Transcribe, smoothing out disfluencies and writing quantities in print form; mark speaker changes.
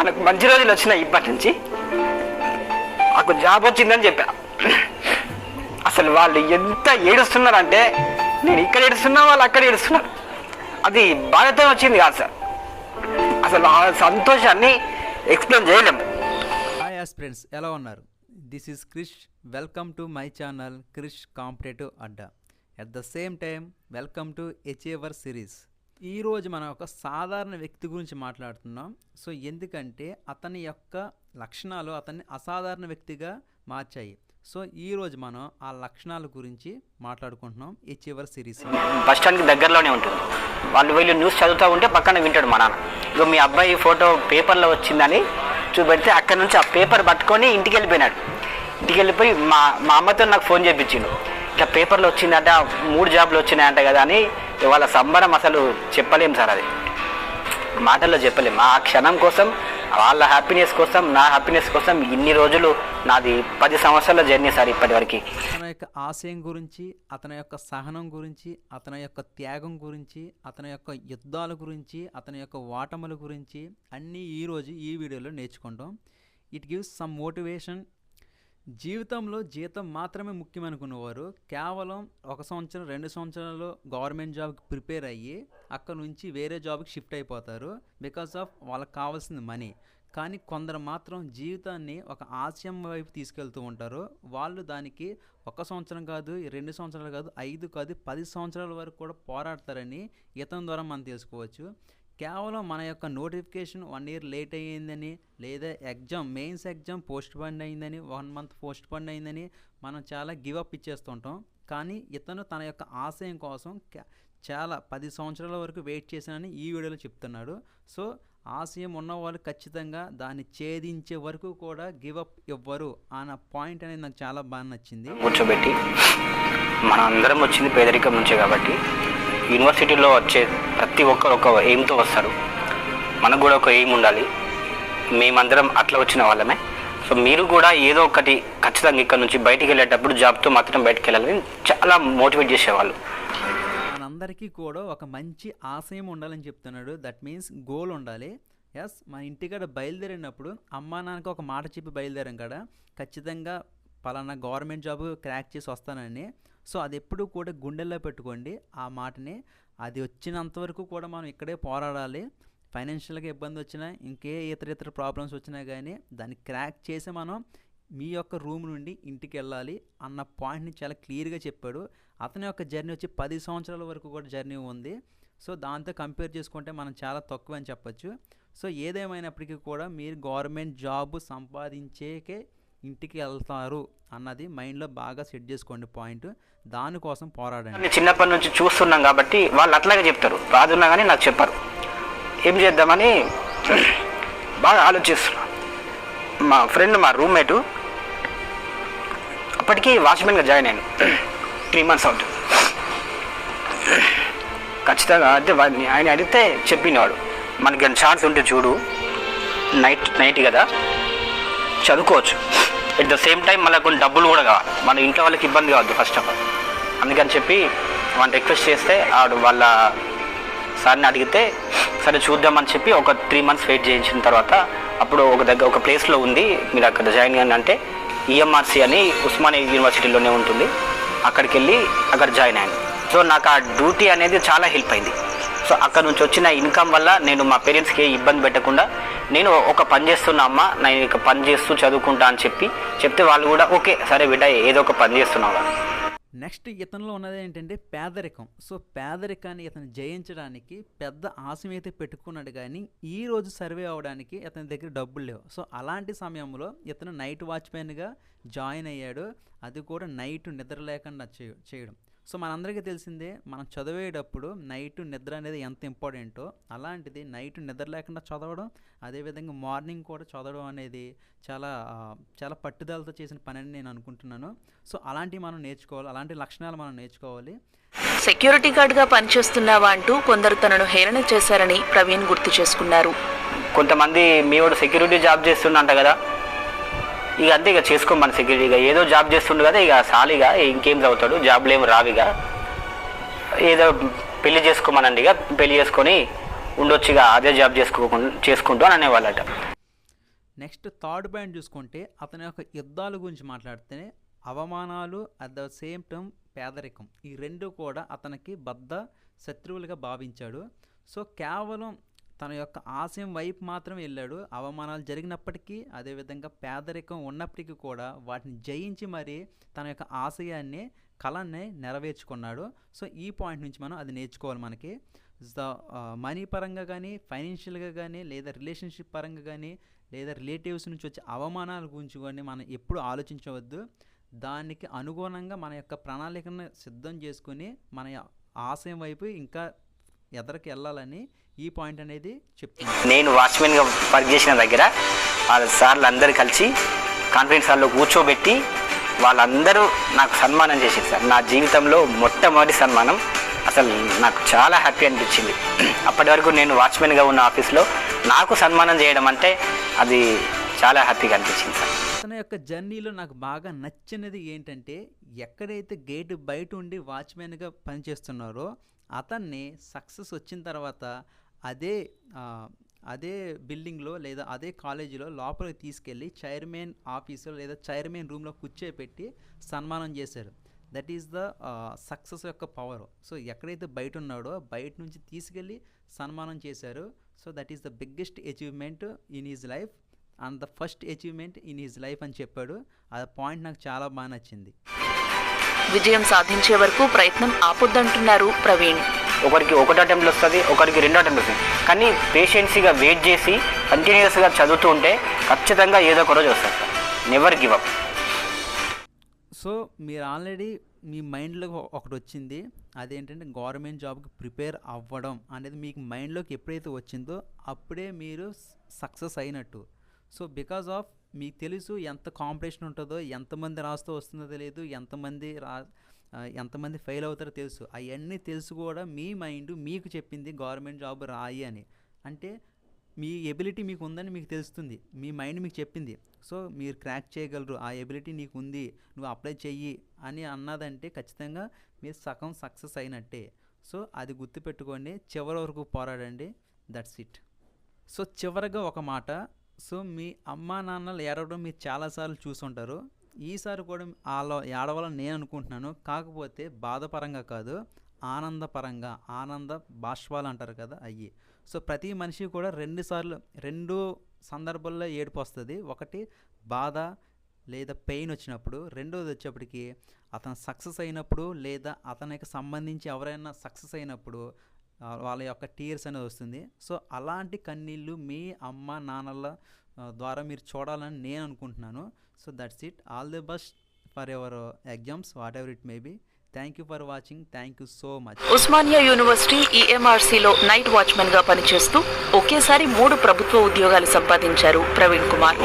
Speaker 1: మనకు మంచి రోజులు వచ్చినాయి ఇప్పటి నుంచి. నాకు జాబ్ వచ్చిందని చెప్పా. అసలు వాళ్ళు ఎంత ఏడుస్తున్నారంటే నేను ఇక్కడ ఏడుస్తున్నా, వాళ్ళు అక్కడ ఏడుస్తున్నారు. అది బాధతో వచ్చింది కాదు సార్. అసలు ఆ సంతోషాన్ని ఎక్స్ప్లెయిన్ చేయలేము.
Speaker 2: హాయ్ ఫ్రెండ్స్, ఎలా ఉన్నారు? This is Krish. Welcome to my channel Krish competitive Adda. At the same time welcome to achiever series. ఈరోజు మనం ఒక సాధారణ వ్యక్తి గురించి మాట్లాడుతున్నాం. సో ఎందుకంటే అతని యొక్క లక్షణాలు అతన్ని అసాధారణ వ్యక్తిగా మార్చాయి. సో ఈరోజు మనం ఆ లక్షణాల గురించి మాట్లాడుకుంటున్నాం అచీవర్ సిరీస్.
Speaker 1: బస్ స్టాండ్కి దగ్గరలోనే ఉంటుంది. వీళ్ళు న్యూస్ చదువుతూ ఉంటే పక్కన వింటాడు మా నాన్న. ఇక మీ అబ్బాయి ఫోటో పేపర్లో వచ్చిందని చూపెడితే అక్కడ నుంచి ఆ పేపర్ పట్టుకొని ఇంటికి వెళ్ళిపోయినాడు. ఇంటికి వెళ్ళిపోయి మా అమ్మతో నాకు ఫోన్ చేయించిండు. ఇట్లా పేపర్లో వచ్చిందంట, 3 జాబ్లు వచ్చినాయంట కదా అని. వాళ్ళ సంబరం అసలు చెప్పలేం సార్, అది మాటల్లో చెప్పలేం. ఆ క్షణం కోసం, వాళ్ళ హ్యాపీనెస్ కోసం, నా హ్యాపీనెస్ కోసం ఇన్ని రోజులు నాది 10 సంవత్సరాల జర్నీ సార్ ఇప్పటి వరకు.
Speaker 2: అతని యొక్క ఆశయం గురించి, అతని యొక్క సహనం గురించి, అతని యొక్క త్యాగం గురించి, అతని యొక్క యుద్ధాల గురించి, అతని యొక్క ఓటముల గురించి అన్నీ ఈరోజు ఈ వీడియోలో నేర్చుకుంటాం. It gives some motivation. జీవితంలో జీతం మాత్రమే ముఖ్యమనుకున్నవారు కేవలం 1 సంవత్సరం 2 సంవత్సరాలు గవర్నమెంట్ జాబ్కి ప్రిపేర్ అయ్యి అక్కడ నుంచి వేరే జాబ్కి షిఫ్ట్ అయిపోతారు బికాస్ ఆఫ్ వాళ్ళకి కావాల్సింది మనీ. కానీ కొందరు మాత్రం జీవితాన్ని ఒక ఆశయం వైపు తీసుకెళ్తూ ఉంటారు. వాళ్ళు దానికి 1 సంవత్సరం కాదు, 2 సంవత్సరాలు కాదు, 5 కాదు, 10 సంవత్సరాల వరకు కూడా పోరాడతారని ఇతని ద్వారా మనం తెలుసుకోవచ్చు. కేవలం మన యొక్క నోటిఫికేషన్ 1 ఇయర్ లేట్ అయ్యిందని, లేదా మెయిన్స్ ఎగ్జామ్ పోస్ట్ పోన్ అయిందని, 1 మంత్ పోస్ట్ పోన్ అయిందని మనం చాలా గివప్ ఇచ్చేస్తుంటాం. కానీ ఇతను తన యొక్క ఆశయం కోసం చాలా 10 సంవత్సరాల వరకు వెయిట్ చేశానని ఈ వీడియోలో చెప్తున్నాడు. సో ఆశయం ఉన్నవాళ్ళు ఖచ్చితంగా దాన్ని ఛేదించే వరకు కూడా గివప్ ఇవ్వరు అన్న పాయింట్ అనేది నాకు చాలా బాగా నచ్చింది.
Speaker 1: కూర్చోబెట్టి మన అందరం వచ్చింది పేదరికం నుంచే కాబట్టి యూనివర్సిటీలో వచ్చే ప్రతి ఒక్కరు ఒక ఎయిమ్తో వస్తారు. మనకు కూడా ఒక ఎయిమ్ ఉండాలి. మేమందరం అట్లా వచ్చిన వాళ్ళమే. సో మీరు కూడా ఏదో ఒకటి ఖచ్చితంగా ఇక్కడ నుంచి బయటికి వెళ్ళేటప్పుడు జాబ్తో మాత్రం బయటకు వెళ్ళాలని చాలా మోటివేట్ చేసేవాళ్ళు.
Speaker 2: మనందరికీ కూడా ఒక మంచి ఆశయం ఉండాలని చెప్తున్నాడు. దట్ మీన్స్ గోల్ ఉండాలి. ఎస్, మన ఇంటికాడ బయలుదేరినప్పుడు అమ్మా నాన్నకి ఒక మాట చెప్పి బయలుదేరాం కదా, ఖచ్చితంగా పలానా గవర్నమెంట్ జాబ్ క్రాక్ చేసి వస్తానని. సో అది ఎప్పుడు కూడా గుండెల్లో పెట్టుకోండి ఆ మాటని. అది వచ్చినంత వరకు కూడా మనం ఇక్కడే పోరాడాలి. ఫైనాన్షియల్గా ఇబ్బంది వచ్చినా, ఇంకే ఇతర ప్రాబ్లమ్స్ వచ్చినా కానీ దాన్ని క్రాక్ చేసి మనం మీ యొక్క రూమ్ నుండి ఇంటికి వెళ్ళాలి అన్న పాయింట్ని చాలా క్లియర్గా చెప్పాడు. అతని యొక్క జర్నీ వచ్చి 10 సంవత్సరాల వరకు కూడా జర్నీ ఉంది. సో దాంతో కంపేర్ చేసుకుంటే మనం చాలా తక్కువ అని చెప్పచ్చు. సో ఏదేమైనప్పటికీ కూడా మీరు గవర్నమెంట్ జాబ్ సంపాదించేకే ఇంటికి వెళ్తారు అన్నది మైండ్లో బాగా సెట్ చేసుకోండి పాయింట్. దానికోసం పోరాడండి.
Speaker 1: చిన్నప్పటి నుంచి చూస్తున్నాం కాబట్టి వాళ్ళు అట్లాగే చెప్తారు. రాదున్నా కానీ నాకు చెప్పారు. ఏం చేద్దామని బాగా ఆలోచిస్తున్నా. మా ఫ్రెండ్, మా రూమ్మేటు అప్పటికి వాచ్మెన్గా జాయిన్ అయ్యాను. 3 months అవుతుంది. ఖచ్చితంగా అంటే ఆయన అడిగితే చెప్పినవాడు, మనకి ఛాన్స్ ఉంటే చూడు, నైట్ కదా చదువుకోవచ్చు, ఎట్ ద సేమ్ టైం మళ్ళీ కొన్ని డబ్బులు కూడా కావాలి, మన ఇంట్లో వాళ్ళకి ఇబ్బంది కావద్దు ఫస్ట్ ఆఫ్ ఆల్. అందుకని చెప్పి వాళ్ళు రిక్వెస్ట్ చేస్తే ఆడు వాళ్ళ సార్ని అడిగితే సరే చూద్దామని చెప్పి ఒక 3 months వెయిట్ చేయించిన తర్వాత అప్పుడు ఒక ప్లేస్లో ఉంది, మీరు అక్కడ జాయిన్ అయ్యండి అంటే ఈఎంఆర్సి అని ఉస్మానియా యూనివర్సిటీలోనే ఉంటుంది. అక్కడికి వెళ్ళి అక్కడ జాయిన్ అయ్యాను. సో నాకు ఆ డ్యూటీ అనేది చాలా హెల్ప్ అయింది. సో అక్కడ నుంచి వచ్చిన ఇన్కమ్ వల్ల నేను మా పేరెంట్స్కి ఇబ్బంది పెట్టకుండా నేను ఒక పని చేస్తున్నా అమ్మ, నేను ఇక పని చేస్తూ చదువుకుంటా అని చెప్తే వాళ్ళు కూడా ఓకే సరే బిడ్డ ఏదో ఒక పని చేస్తున్నావు.
Speaker 2: నెక్స్ట్ ఇతనిలో ఉన్నది ఏంటంటే పేదరికం. సో పేదరికాన్ని ఇతను జయించడానికి పెద్ద ఆశయం అయితే పెట్టుకున్నాడు, కానీ ఈరోజు సర్వే అవ్వడానికి ఇతని దగ్గర డబ్బులు లేవు. సో అలాంటి సమయంలో ఇతను నైట్ వాచ్మెన్గా జాయిన్ అయ్యాడు. అది కూడా నైట్ నిద్ర లేకుండా చేయడం. సో మనందరికీ తెలిసిందే, మనం చదివేటప్పుడు నైట్ నిద్ర అనేది ఎంత ఇంపార్టెంటో, అలాంటిది నైట్ నిద్ర లేకుండా చదవడం, అదేవిధంగా మార్నింగ్ కూడా చదవడం అనేది చాలా చాలా పట్టుదలతో చేసిన పని అని నేను అనుకుంటున్నాను. సో అలాంటివి మనం నేర్చుకోవాలి, అలాంటి లక్షణాలు మనం నేర్చుకోవాలి.
Speaker 3: సెక్యూరిటీ గార్డ్గా పనిచేస్తున్నావా అంటూ కొందరు తనను హేళన చేశారని ప్రవీణ్ గుర్తు చేసుకున్నారు.
Speaker 1: కొంతమంది మీ వాడు సెక్యూరిటీ జాబ్ చేస్తున్నంట కదా, ఇక అంతే, ఇక చేసుకోమని సెక్యూరిటీ, ఇక ఏదో జాబ్ చేస్తుండు కదా, ఇక సాలిగా ఇంకేం చదువుతాడు, జాబ్లు ఏమి రావిగా, ఏదో పెళ్లి చేసుకోమనండి, ఇక పెళ్లి చేసుకొని ఉండొచ్చు, ఇక అదే జాబ్ చేసుకుంటూ అని అనేవాళ్ళట.
Speaker 2: నెక్స్ట్ థర్డ్ పాయింట్ చూసుకుంటే అతని యొక్క యుద్ధాల గురించి మాట్లాడితే అవమానాలు అట్ ద సేమ్ టైం పేదరికం, ఈ రెండు కూడా అతనికి బద్ధ శత్రువులుగా భావించాడు. సో కేవలం తన యొక్క ఆశయం వైపు మాత్రం వెళ్ళాడు. అవమానాలు జరిగినప్పటికీ, అదేవిధంగా పేదరికం ఉన్నప్పటికీ కూడా వాటిని జయించి మరి తన యొక్క ఆశయాన్ని, కళని నెరవేర్చుకున్నాడు. సో ఈ పాయింట్ నుంచి మనం అది నేర్చుకోవాలి. మనకి మనీ పరంగా కానీ, ఫైనాన్షియల్గా కానీ, లేదా రిలేషన్షిప్ పరంగా కానీ, లేదా రిలేటివ్స్ నుంచి వచ్చే అవమానాల గురించి కానీ మనం ఎప్పుడు ఆలోచించవద్దు. దానికి అనుగుణంగా మన యొక్క ప్రణాళికను సిద్ధం చేసుకుని మన ఆశయం వైపు ఇంకా ఎదరికి వెళ్ళాలని ఈ పాయింట్ అనేది చెప్తున్నాను.
Speaker 1: నేను వాచ్మెన్గా వర్క్ చేసిన దగ్గర వాళ్ళ సార్లు అందరూ కలిసి కాన్ఫరెన్స్ హాల్లో కూర్చోబెట్టి వాళ్ళందరూ నాకు సన్మానం చేశారు సార్. నా జీవితంలో మొట్టమొదటి సన్మానం. అసలు నాకు చాలా హ్యాపీ అనిపించింది. అప్పటి వరకు నేను వాచ్మెన్గా ఉన్న ఆఫీస్లో నాకు సన్మానం చేయడం అంటే అది చాలా హ్యాపీగా అనిపించింది సార్.
Speaker 2: అతని యొక్క జర్నీలో నాకు బాగా నచ్చినది ఏంటంటే, ఎక్కడైతే గేట్ బయట ఉండి వాచ్మెన్గా పనిచేస్తున్నారో అతన్ని సక్సెస్ వచ్చిన తర్వాత అదే బిల్డింగ్లో లేదా అదే కాలేజీలో లోపలికి తీసుకెళ్ళి చైర్మన్ ఆఫీసులో లేదా చైర్మన్ రూమ్లో కూర్చోపెట్టి సన్మానం చేశారు. దట్ ఈస్ ద సక్సెస్ యొక్క పవర్. సో ఎక్కడైతే బయట ఉన్నాడో బయట నుంచి తీసుకెళ్ళి సన్మానం చేశారు. So that is the biggest achievement in his life and the first achievement in his life అని చెప్పాడు. ఆ పాయింట్ నాకు చాలా బాగా నచ్చింది.
Speaker 3: విజయం సాధించే వరకు ప్రయత్నం ఆపొద్దంటున్నారు ప్రవీణ్.
Speaker 1: ఒకరికి ఒకటి అటెంప్ట్ వస్తుంది, ఒకరికి రెండో అటెంప్ట్ వస్తుంది. కానీ పేషెన్సీగా వెయిట్ చేసి కంటిన్యూస్గా చదువుతూ ఉంటే ఖచ్చితంగా ఏదో ఒక రోజు వస్తుంది sir. Never give up.
Speaker 2: So మీరు ఆల్రెడీ మీ మైండ్లో ఒకటి వచ్చింది, అదేంటంటే గవర్నమెంట్ జాబ్కి ప్రిపేర్ అవ్వడం అనేది మీకు మైండ్లోకి ఎప్పుడైతే వచ్చిందో అప్పుడే మీరు సక్సెస్ అయినట్టు. సో బికాజ్ ఆఫ్ మీకు తెలుసు ఎంత కాంపిటీషన్ ఉంటుందో, ఎంతమంది రాస్తూ వస్తుందో తెలియదు, ఎంతమంది ఫెయిల్ అవుతారో తెలుసు. అవన్నీ తెలుసు కూడా మీ మైండ్ మీకు చెప్పింది గవర్నమెంట్ జాబ్ రాయి అని. అంటే మీ ఎబిలిటీ మీకు ఉందని మీకు తెలుస్తుంది, మీ మైండ్ మీకు చెప్పింది. సో మీరు క్రాక్ చేయగలరు, ఆ ఎబిలిటీ నీకు ఉంది, నువ్వు అప్లై చెయ్యి అని అన్నదంటే ఖచ్చితంగా మీరు సగం సక్సెస్ అయినట్టే. సో అది గుర్తుపెట్టుకోండి, చివరి వరకు పోరాడండి. That's it. సో చివరిగా ఒక మాట, సో మీ అమ్మా నాన్నలు ఏడవడం మీరు చాలాసార్లు చూసుంటారు. ఈసారి కూడా అలా ఏడవాలని నేను అనుకుంటున్నాను. కాకపోతే బాధపరంగా కాదు, ఆనందపరంగా, ఆనంద బాష్పాలు అంటారు కదా అయ్యి. సో ప్రతి మనిషి కూడా రెండు సందర్భాల్లో ఏడుపు వస్తుంది. ఒకటి బాధ లేదా పెయిన్ వచ్చినప్పుడు, రెండోది వచ్చేప్పటికి అతను సక్సెస్ అయినప్పుడు లేదా అతనికి సంబంధించి ఎవరైనా సక్సెస్ అయినప్పుడు వాళ్ళ యొక్క టీయర్స్ అనేది వస్తుంది. సో అలాంటి కన్నీళ్ళు మీ అమ్మ నాన్నల ద్వారా మీరు చూడాలని నేను అనుకుంటున్నాను. So that's it. All the best for your exams whatever it may be. Thank you for watching. Thank you so much.
Speaker 3: Osmania university ఈఎంఆర్సీలో నైట్ వాచ్మెన్గా పనిచేస్తూ ఒకేసారి 3 ప్రభుత్వ ఉద్యోగాలు సంపాదించారు ప్రవీణ్ కుమార్.